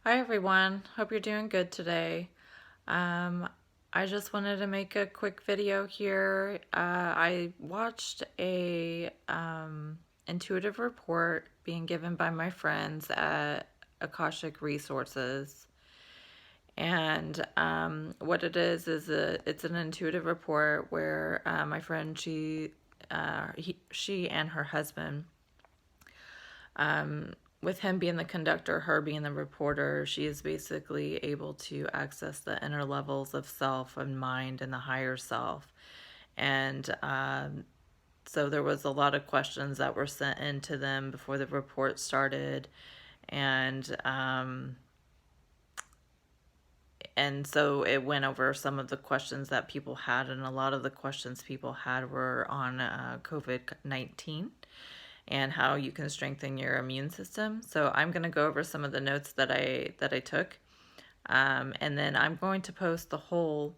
Hi everyone, hope you're doing good today. Um, I just wanted to make a quick video here. I watched a intuitive report being given by my friends at Akashic Resources. And what it is it's an intuitive report where my friend, she and her husband, with him being the conductor, her being the reporter, she is basically able to access the inner levels of self and mind and the higher self. And so there was a lot of questions that were sent in to them before the report started. And and so it went over some of the questions that people had, and a lot of the questions people had were on COVID-19 and how you can strengthen your immune system. So I'm going to go over some of the notes that I took, and then I'm going to post the whole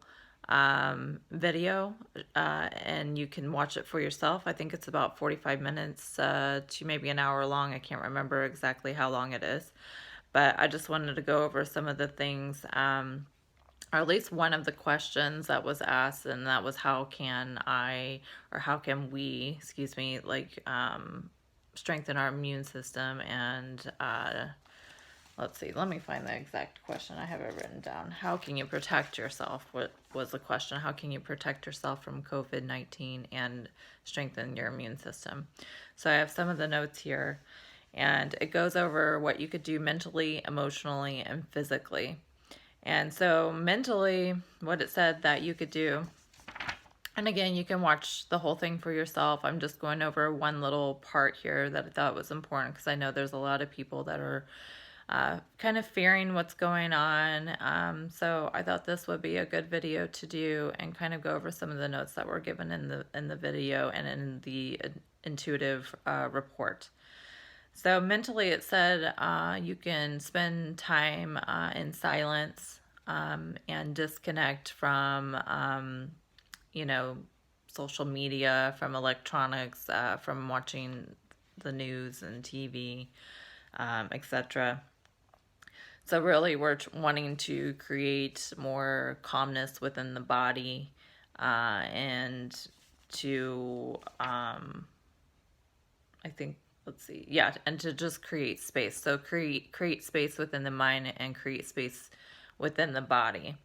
video, and you can watch it for yourself. I think it's about 45 minutes to maybe an hour long. I can't remember exactly how long it is, but I just wanted to go over some of the things, or at least one of the questions that was asked, and that was how can we, excuse me, strengthen our immune system. And let's see, let me find the exact question. I have it written down. How can you protect yourself? What was the question? How can you protect yourself from COVID-19 and strengthen your immune system? So I have some of the notes here, and it goes over what you could do mentally, emotionally, and physically. And so mentally, what it said that you could do, and again, you can watch the whole thing for yourself. I'm just going over one little part here that I thought was important, because I know there's a lot of people that are kind of fearing what's going on. So I thought this would be a good video to do and kind of go over some of the notes that were given in the video and in the intuitive report. So mentally, it said you can spend time in silence, and disconnect from, social media, from electronics, from watching the news and TV, etc. So really, we're wanting to create more calmness within the body, and to, I think, let's see, yeah, and to just create space. So create space within the mind and create space within the body,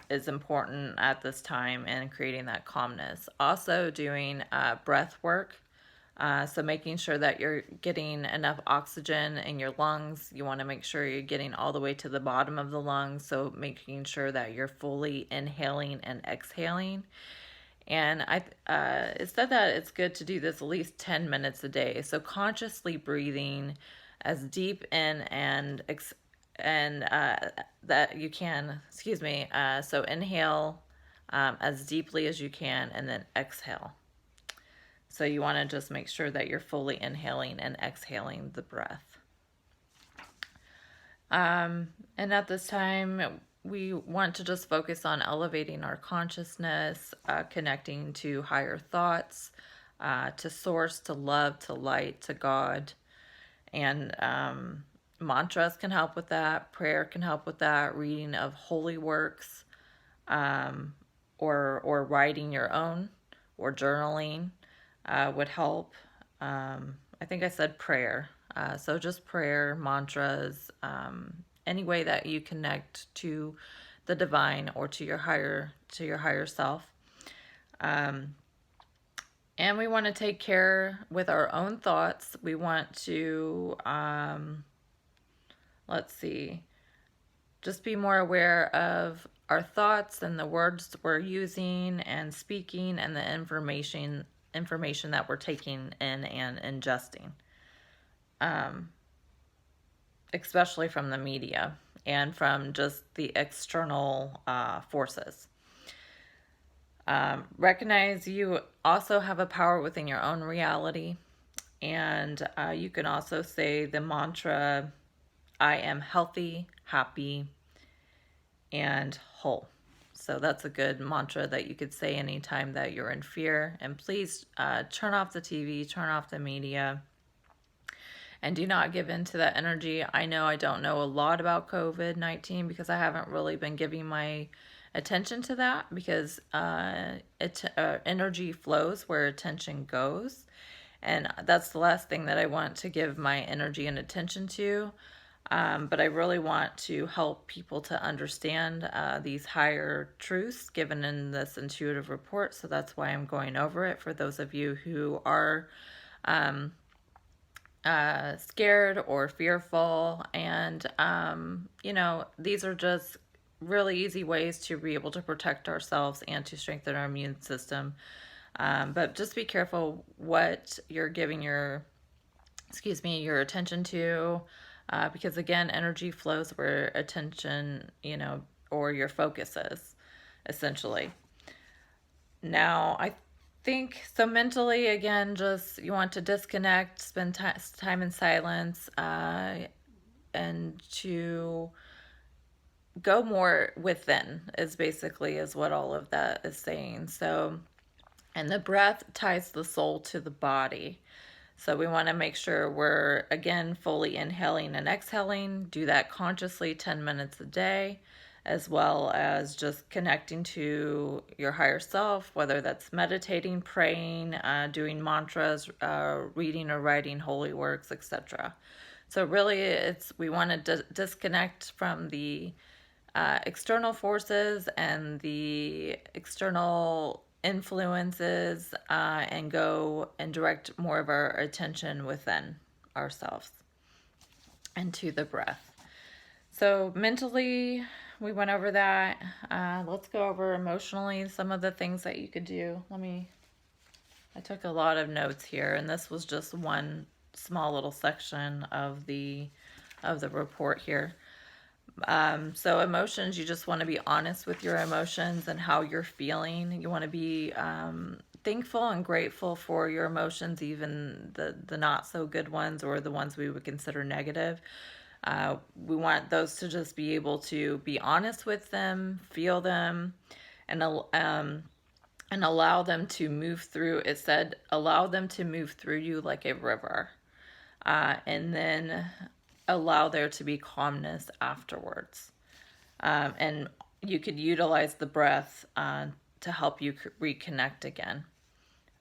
is important at this time, and creating that calmness. Also doing breath work. So making sure that you're getting enough oxygen in your lungs. You want to make sure you're getting all the way to the bottom of the lungs. So making sure that you're fully inhaling and exhaling. And it said that it's good to do this at least 10 minutes a day. So consciously breathing as deep in and that you can, excuse me. So inhale as deeply as you can, and then exhale. So you want to just make sure that you're fully inhaling and exhaling the breath. And at this time, we want to just focus on elevating our consciousness, connecting to higher thoughts, to source, to love, to light, to God. And mantras can help with that. Prayer can help with that. Reading of holy works, or writing your own, or journaling would help. I think I said prayer. So just prayer, mantras, any way that you connect to the divine or to your higher self. And we want to take care with our own thoughts. We want to, let's see, just be more aware of our thoughts and the words we're using and speaking, and the information that we're taking in and ingesting, especially from the media and from just the external forces. Recognize you also have a power within your own reality, and you can also say the mantra, I am healthy, happy, and whole. So that's a good mantra that you could say anytime that you're in fear. And please turn off the TV, turn off the media, and do not give in to that energy. I know I don't know a lot about COVID-19 because I haven't really been giving my attention to that, because energy flows where attention goes. And that's the last thing that I want to give my energy and attention to. But I really want to help people to understand these higher truths given in this intuitive report. So that's why I'm going over it for those of you who are scared or fearful. And, these are just really easy ways to be able to protect ourselves and to strengthen our immune system. But just be careful what you're giving your attention to, because again, energy flows where attention, or your focus is, essentially. Now, I think so mentally, again, just you want to disconnect, spend time in silence, and to go more within is what all of that is saying. So, and the breath ties the soul to the body. So we want to make sure we're, again, fully inhaling and exhaling. Do that consciously 10 minutes a day, as well as just connecting to your higher self, whether that's meditating, praying, doing mantras, reading or writing holy works, etc. So really, we want to disconnect from the external forces and the external influences, and go and direct more of our attention within ourselves and to the breath. So mentally, we went over that. Let's go over emotionally some of the things that you could do. I took a lot of notes here, and this was just one small little section of the report here. So emotions, you just want to be honest with your emotions and how you're feeling. You want to be thankful and grateful for your emotions, even the not so good ones or the ones we would consider negative. We want those to just be able to be honest with them, feel them, and allow them to move through. It said, allow them to move through you like a river. And then allow there to be calmness afterwards. And you could utilize the breath to help you reconnect again.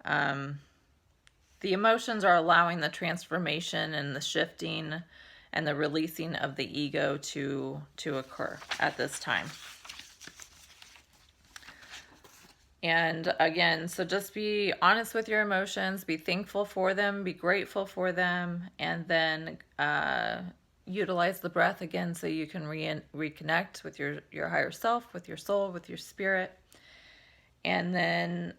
The emotions are allowing the transformation and the shifting and the releasing of the ego to occur at this time. And again, so just be honest with your emotions, be thankful for them, be grateful for them, and then utilize the breath again so you can reconnect with your higher self, with your soul, with your spirit. And then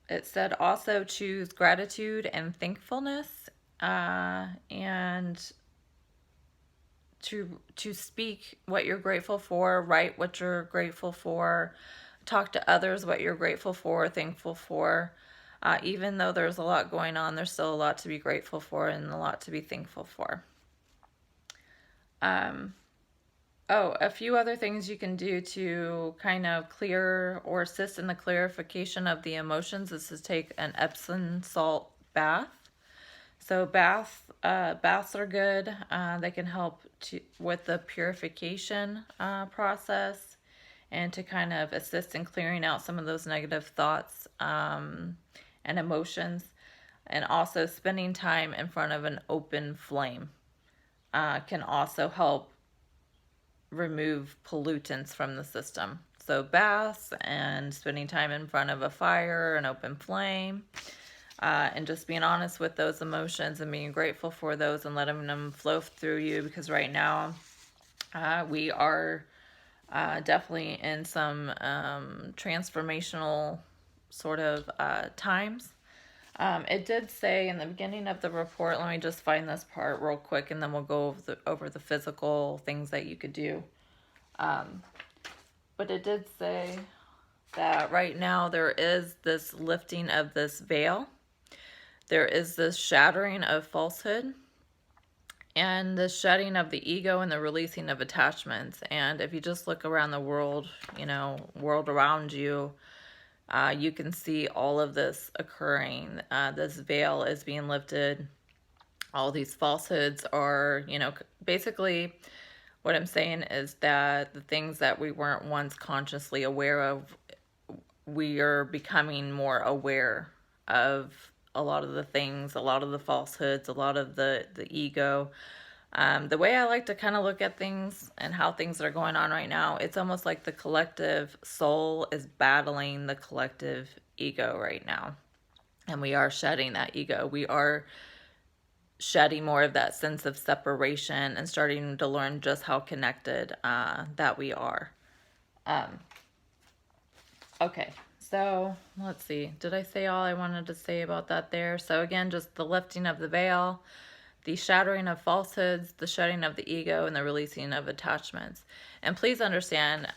it said also choose gratitude and thankfulness, and to speak what you're grateful for, write what you're grateful for, talk to others what you're grateful for, thankful for. Even though there's a lot going on, there's still a lot to be grateful for and a lot to be thankful for. A few other things you can do to kind of clear or assist in the clarification of the emotions is to take an Epsom salt bath. So baths are good. They can help with the purification process, and to kind of assist in clearing out some of those negative thoughts and emotions. And also spending time in front of an open flame can also help remove pollutants from the system. So baths and spending time in front of a fire, an open flame, and just being honest with those emotions and being grateful for those and letting them flow through you, because right now we are definitely in some transformational sort of times. It did say in the beginning of the report, let me just find this part real quick and then we'll go over the physical things that you could do. But it did say that right now there is this lifting of this veil. There is this shattering of falsehood and the shedding of the ego and the releasing of attachments. And if you just look around the world, world around you, you can see all of this occurring. This veil is being lifted. All these falsehoods are, basically what I'm saying is that the things that we weren't once consciously aware of, we are becoming more aware of a lot of the things, a lot of the falsehoods, a lot of the ego. The way I like to kind of look at things and how things are going on right now, it's almost like the collective soul is battling the collective ego right now. And we are shedding that ego. We are shedding more of that sense of separation and starting to learn just how connected that we are. Okay, so let's see. Did I say all I wanted to say about that there? So again, just the lifting of the veil, the shattering of falsehoods, the shedding of the ego, and the releasing of attachments. And please understand,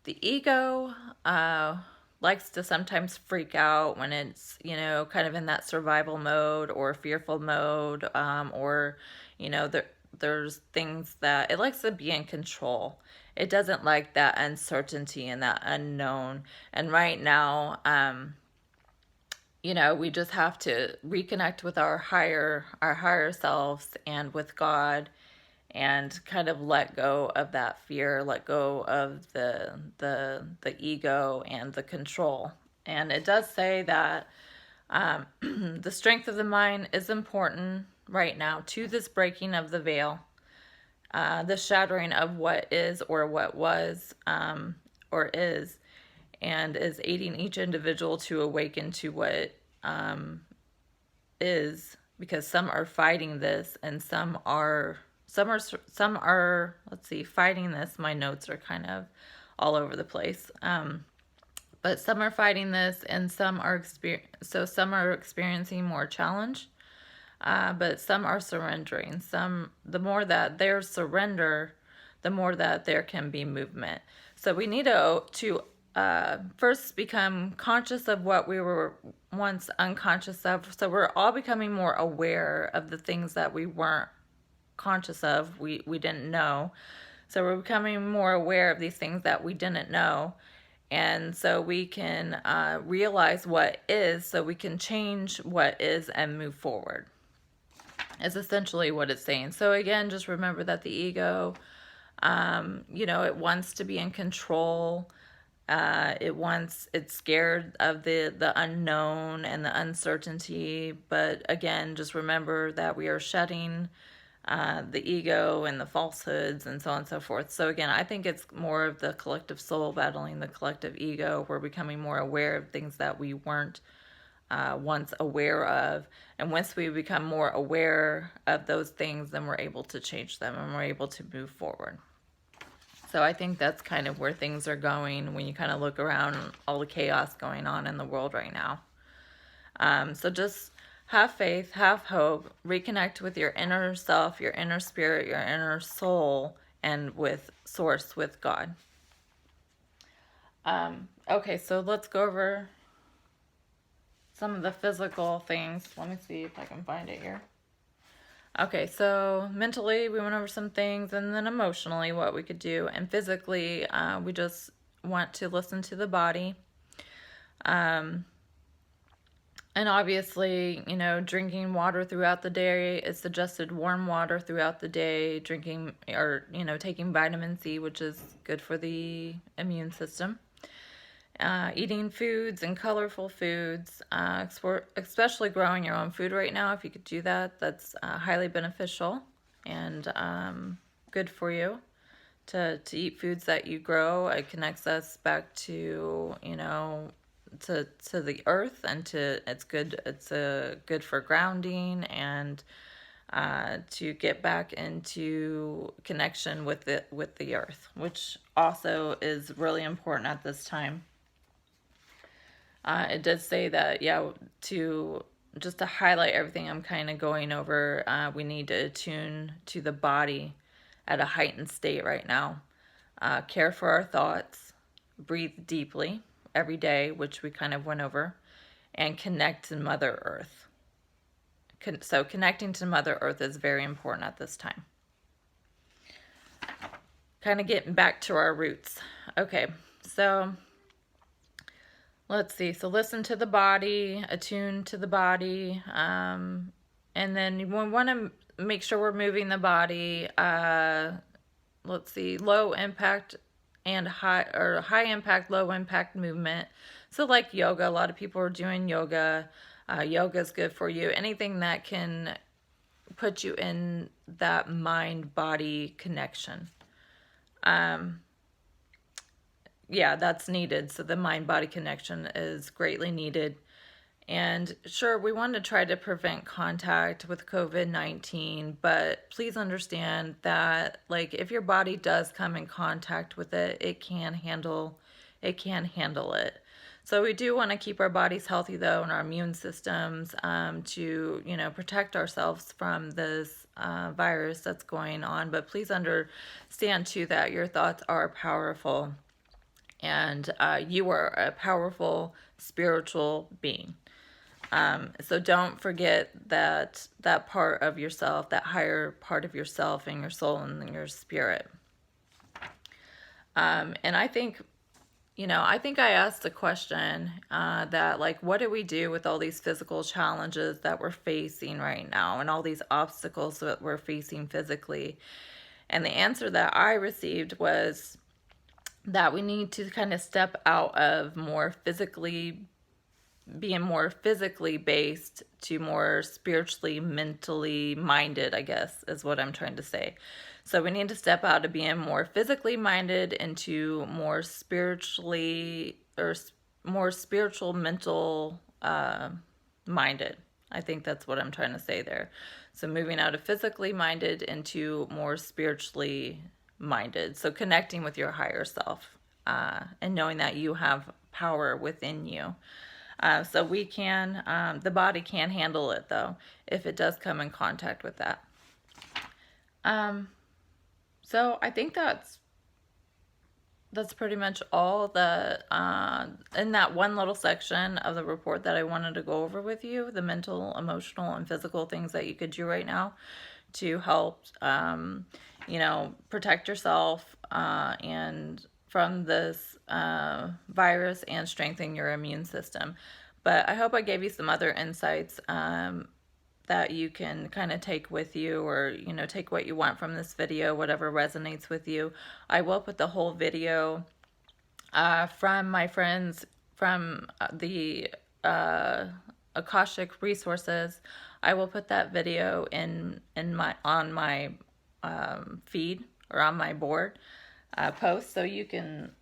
the ego likes to sometimes freak out when it's, kind of in that survival mode or fearful mode, or, there's things that it likes to be in control. It doesn't like that uncertainty and that unknown. And right now, we just have to reconnect with our higher selves and with God, and kind of let go of that fear, let go of the ego and the control. And it does say that the strength of the mind is important right now to this breaking of the veil, the shattering of what is or what was, or is, and is aiding each individual to awaken to what is, because some are fighting this and some are let's see, fighting this. My notes are kind of all over the place. But some are fighting this and some are experiencing more challenge. But some are surrendering. The more that there's surrender, the more that there can be movement. So we need to first become conscious of what we were once unconscious of. So we're all becoming more aware of the things that we weren't conscious of, we didn't know. So we're becoming more aware of these things that we didn't know. And so we can realize what is, so we can change what is and move forward. Is essentially what it's saying. So again, just remember that the ego, it wants to be in control. It's scared of the unknown and the uncertainty. But again, just remember that we are shedding the ego and the falsehoods and so on and so forth. So again, I think it's more of the collective soul battling the collective ego. We're becoming more aware of things that we weren't once aware of. And once we become more aware of those things, then we're able to change them and we're able to move forward. So I think that's kind of where things are going when you kind of look around all the chaos going on in the world right now. So just have faith, have hope, reconnect with your inner self, your inner spirit, your inner soul, and with Source, with God. Okay, so let's go over some of the physical things. Let me see if I can find it here. Okay, so mentally we went over some things, and then emotionally what we could do, and physically we just want to listen to the body. And obviously, drinking water throughout the day is suggested, warm water throughout the day, drinking or, taking vitamin C, which is good for the immune system. Eating foods and colorful foods, especially growing your own food right now. If you could do that, that's highly beneficial and good for you to eat foods that you grow. It connects us back to, to the earth, and it's good for grounding and to get back into connection with the earth, which also is really important at this time. It does say that, to highlight everything I'm kind of going over, we need to attune to the body at a heightened state right now. Care for our thoughts, breathe deeply every day, which we kind of went over, and connect to Mother Earth. So connecting to Mother Earth is very important at this time. Kind of getting back to our roots. Okay, so let's see. So listen to the body, attune to the body, And then we want to make sure we're moving the body. Let's see, low impact and high impact, low impact movement. So like yoga, a lot of people are doing yoga. Yoga is good for you. Anything that can put you in that mind-body connection. Yeah, that's needed. So the mind-body connection is greatly needed. And sure, we want to try to prevent contact with COVID-19, but please understand that, like, if your body does come in contact with it, it can handle it. So we do want to keep our bodies healthy, though, and our immune systems to, protect ourselves from this virus that's going on. But please understand, too, that your thoughts are powerful, and you are a powerful spiritual being. So don't forget that part of yourself, that higher part of yourself and your soul and your spirit. And I think, I asked the question that, like, what do we do with all these physical challenges that we're facing right now and all these obstacles that we're facing physically? And the answer that I received was that we need to kind of step out of being more physically based to more spiritually, mentally minded, I guess, is what I'm trying to say. So we need to step out of being more physically minded into more spiritually, or more spiritual, mental minded. I think that's what I'm trying to say there. So moving out of physically minded into more spiritually minded. So connecting with your higher self and knowing that you have power within you. So the body can handle it, though, if it does come in contact with that. So I think that's pretty much all in that one little section of the report that I wanted to go over with you, the mental, emotional, and physical things that you could do right now to help, protect yourself and from this virus and strengthen your immune system. But I hope I gave you some other insights that you can kind of take with you, or take what you want from this video, whatever resonates with you. I will put the whole video from my friends from the Akashic Resources. I will put that video on my feed, or on my board post, so you can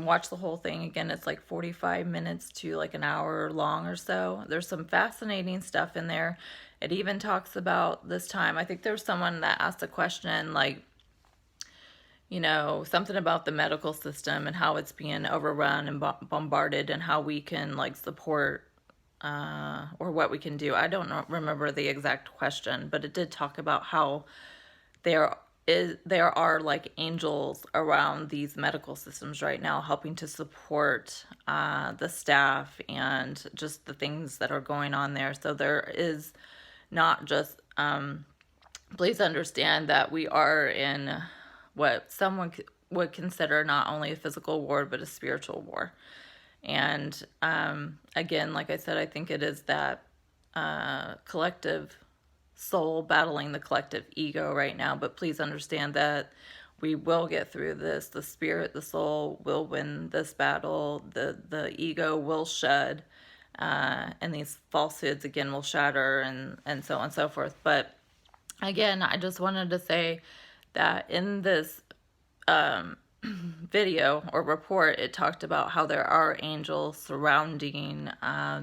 watch the whole thing. Again, it's like 45 minutes to like an hour long or so. There's some fascinating stuff in there. It even talks about this time. I think there's someone that asked a question like, something about the medical system and how it's being overrun and bombarded, and how we can like support or what we can do. I don't remember the exact question, but it did talk about how there are like angels around these medical systems right now, helping to support the staff and just the things that are going on there. So there is not just, please understand that we are in what someone would consider not only a physical war, but a spiritual war. And again, like I said, I think it is that collective soul battling the collective ego right now. But please understand that we will get through this. The spirit, the soul will win this battle. The ego will shed, and these falsehoods again will shatter, and so on and so forth. But again, I just wanted to say that in this video or report, it talked about how there are angels surrounding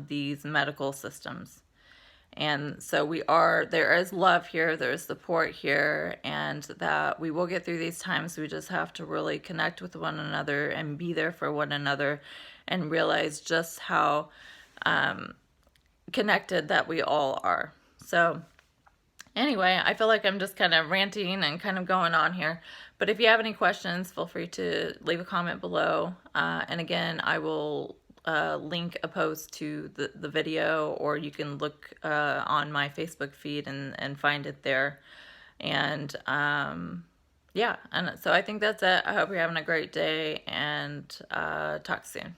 these medical systems. And so there is love here, there is support here, and that we will get through these times. We just have to really connect with one another and be there for one another, and realize just how connected that we all are. So anyway, I feel like I'm just kind of ranting and kind of going on here. But if you have any questions, feel free to leave a comment below. And again, I will link a post to the video, or you can look on my Facebook feed and find it there. And yeah, and so I think that's it. I hope you're having a great day, and talk soon.